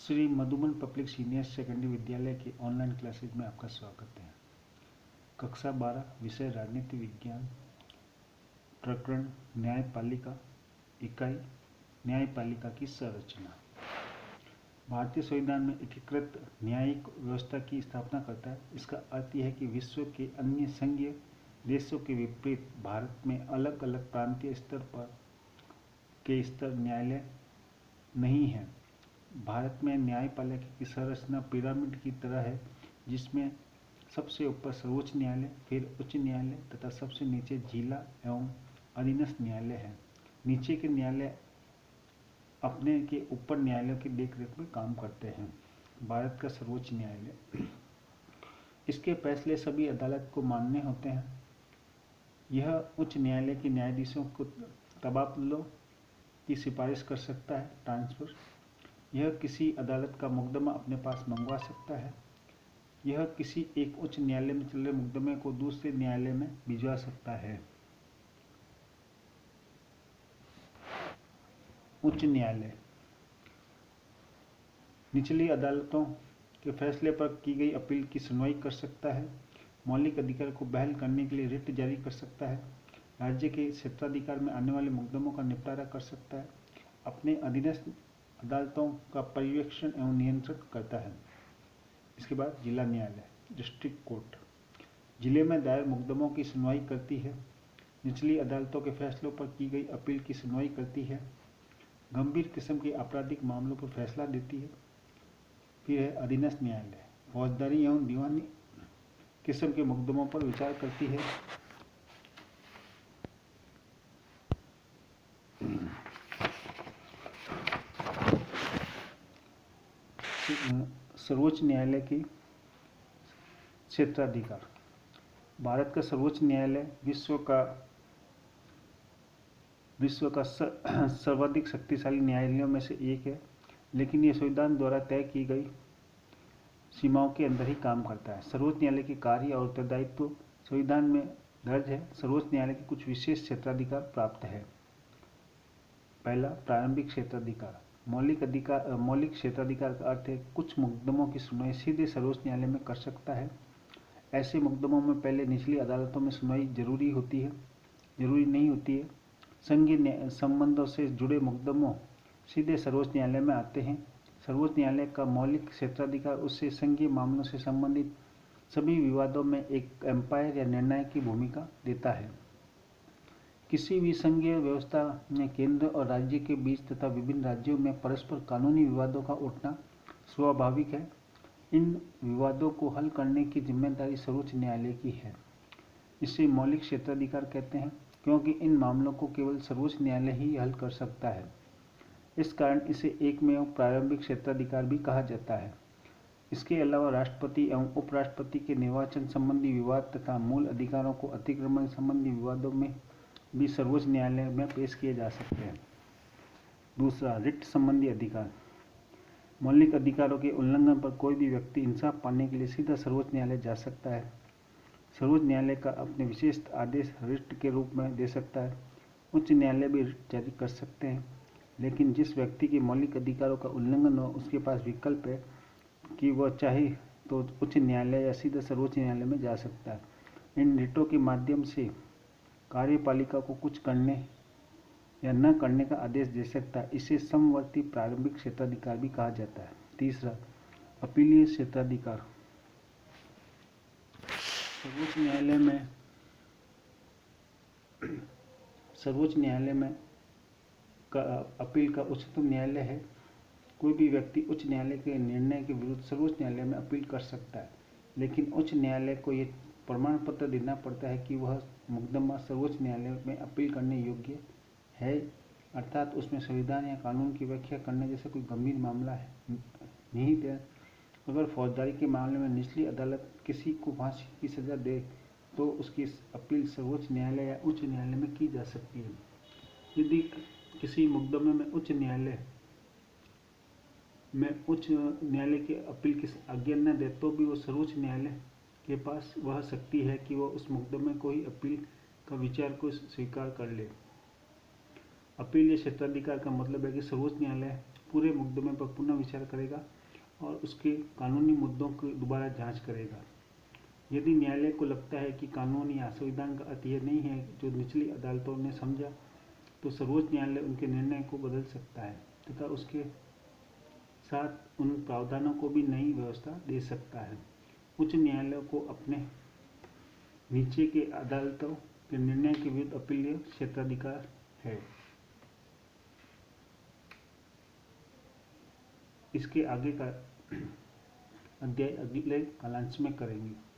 Shri Madhuban public senior secondary विद्यालय के online classes में आपका स्वागत है। कक्षा 12 विषय राजनीति विज्ञान, प्रकरण न्यायपालिका, इकाई न्यायपालिका की संरचना। भारतीय संविधान में एकीकृत न्यायिक व्यवस्था की स्थापना करता है। इसका अर्थ यह है कि विश्व के अन्य संघीय देशों के विपरीत भारत में अलग अलग प्रांतीय स्तर पर के स्तर न्यायालय नहीं है। भारत में न्यायपालिका की संरचना पिरामिड की तरह है, जिसमें सबसे ऊपर सर्वोच्च न्यायालय, फिर उच्च न्यायालय तथा सबसे नीचे जिला एवं अधीनस्थ न्यायालय है। नीचे के न्यायालय अपने के ऊपर न्यायालयों की देखरेख में काम करते हैं। भारत का सर्वोच्च न्यायालय, इसके फैसले सभी अदालत को मान्य होते हैं। यह उच्च न्यायालय के न्यायाधीशों को तबादलों की सिफारिश कर सकता है, ट्रांसफर। यह किसी अदालत का मुकदमा अपने पास मंगवा सकता है। यह किसी एक उच्च न्यायालय में चल रहे मुकदमे को दूसरे न्यायालय में भिजवा सकता है। उच्च न्यायालय निचली अदालतों के फैसले पर की गई अपील की सुनवाई कर सकता है। मौलिक अधिकार को बहाल करने के लिए रिट जारी कर सकता है। राज्य के क्षेत्राधिकार में आने वाले मुकदमों का निपटारा कर सकता है। अपने अधीनस्थ अदालतों का पर्यवेक्षण एवं नियंत्रण करता है। इसके बाद जिला न्यायालय, डिस्ट्रिक्ट कोर्ट, जिले में दायर मुकदमों की सुनवाई करती है। निचली अदालतों के फैसलों पर की गई अपील की सुनवाई करती है। गंभीर किस्म के आपराधिक मामलों पर फैसला देती है। फिर है अधीनस्थ न्यायालय, फौजदारी एवं दीवानी किस्म के मुकदमों पर विचार करती है। सर्वोच्च न्यायालय की क्षेत्राधिकार। भारत का सर्वोच्च न्यायालय विश्व का सर्वाधिक शक्तिशाली न्यायालयों में से एक है, लेकिन यह संविधान द्वारा तय की गई सीमाओं के अंदर ही काम करता है। सर्वोच्च न्यायालय के कार्य और उत्तरदायित्व संविधान में दर्ज है। सर्वोच्च न्यायालय के कुछ विशेष क्षेत्राधिकार प्राप्त है। पहला, प्रारंभिक क्षेत्राधिकार। मौलिक क्षेत्राधिकार का अर्थ है कुछ मुकदमों की सुनवाई सीधे सर्वोच्च न्यायालय में कर सकता है। ऐसे मुकदमों में पहले निचली अदालतों में सुनवाई जरूरी नहीं होती है। संघीय संबंधों से जुड़े मुकदमों सीधे सर्वोच्च न्यायालय में आते हैं। सर्वोच्च न्यायालय का मौलिक क्षेत्राधिकार उससे संघीय मामलों से संबंधित सभी विवादों में एक एम्पायर या निर्णायक की भूमिका देता है। किसी भी संघीय व्यवस्था में केंद्र और राज्य के बीच तथा विभिन्न राज्यों में परस्पर कानूनी विवादों का उठना स्वाभाविक है। इन विवादों को हल करने की जिम्मेदारी सर्वोच्च न्यायालय की है। इसे मौलिक क्षेत्राधिकार कहते हैं, क्योंकि इन मामलों को केवल सर्वोच्च न्यायालय ही हल कर सकता है। इस कारण इसे एकमेव प्रारंभिक क्षेत्राधिकार भी कहा जाता है। इसके अलावा राष्ट्रपति एवं उपराष्ट्रपति के निर्वाचन संबंधी विवाद तथा मूल अधिकारों को अतिक्रमण संबंधी विवादों में भी सर्वोच्च न्यायालय में पेश किए जा सकते हैं। दूसरा, रिट संबंधी अधिकार। मौलिक अधिकारों के उल्लंघन पर कोई भी व्यक्ति इंसाफ पाने के लिए सीधा सर्वोच्च न्यायालय जा सकता है। सर्वोच्च न्यायालय का अपने विशेष आदेश रिट के रूप में दे सकता है। उच्च न्यायालय भी रिट जारी कर सकते हैं, लेकिन जिस व्यक्ति के मौलिक अधिकारों का उल्लंघन हो उसके पास विकल्प है कि वह चाहे तो उच्च न्यायालय या सीधा सर्वोच्च न्यायालय में जा सकता है। इन रिटों के माध्यम से कार्यपालिका को कुछ करने या न करने का आदेश दे सकता है। इसे समवर्ती प्रारंभिक क्षेत्राधिकार भी कहा जाता है। तीसरा, अपीलीय क्षेत्राधिकार। सर्वोच्च न्यायालय में अपील का उच्चतम न्यायालय है। कोई भी व्यक्ति उच्च न्यायालय के निर्णय के विरुद्ध सर्वोच्च न्यायालय में अपील कर सकता है, लेकिन उच्च न्यायालय को यह प्रमाण पत्र देना पड़ता है कि वह मुकदमा सर्वोच्च न्यायालय में अपील करने योग्य है, अर्थात उसमें संविधान या कानून की व्याख्या करने जैसा कोई गंभीर मामला है निहित है। अगर फौजदारी के मामले में निचली अदालत किसी को फांसी की सजा दे तो उसकी अपील सर्वोच्च न्यायालय या उच्च न्यायालय में की जा सकती है। यदि किसी मुकदमे में उच्च न्यायालय की अपील की आज्ञा न दे तो भी वो सर्वोच्च न्यायालय के पास वह शक्ति है कि वह उस मुकदमे को ही अपील का विचार को स्वीकार कर ले। अपीलीय क्षेत्राधिकार का मतलब है कि सर्वोच्च न्यायालय पूरे मुकदमे पर पुनः विचार करेगा और उसके कानूनी मुद्दों की दोबारा जांच करेगा। यदि न्यायालय को लगता है कि कानून या संविधान का अर्थ यह नहीं है जो निचली अदालतों ने समझा, तो सर्वोच्च न्यायालय उनके निर्णय को बदल सकता है तथा उसके साथ उन प्रावधानों को भी नई व्यवस्था दे सकता है। उच्च न्यायालय को अपने नीचे के अदालतों के निर्णय के विरुद्ध अपीलीय क्षेत्राधिकार है। इसके आगे का अध्याय अगले कालांश में करेंगे।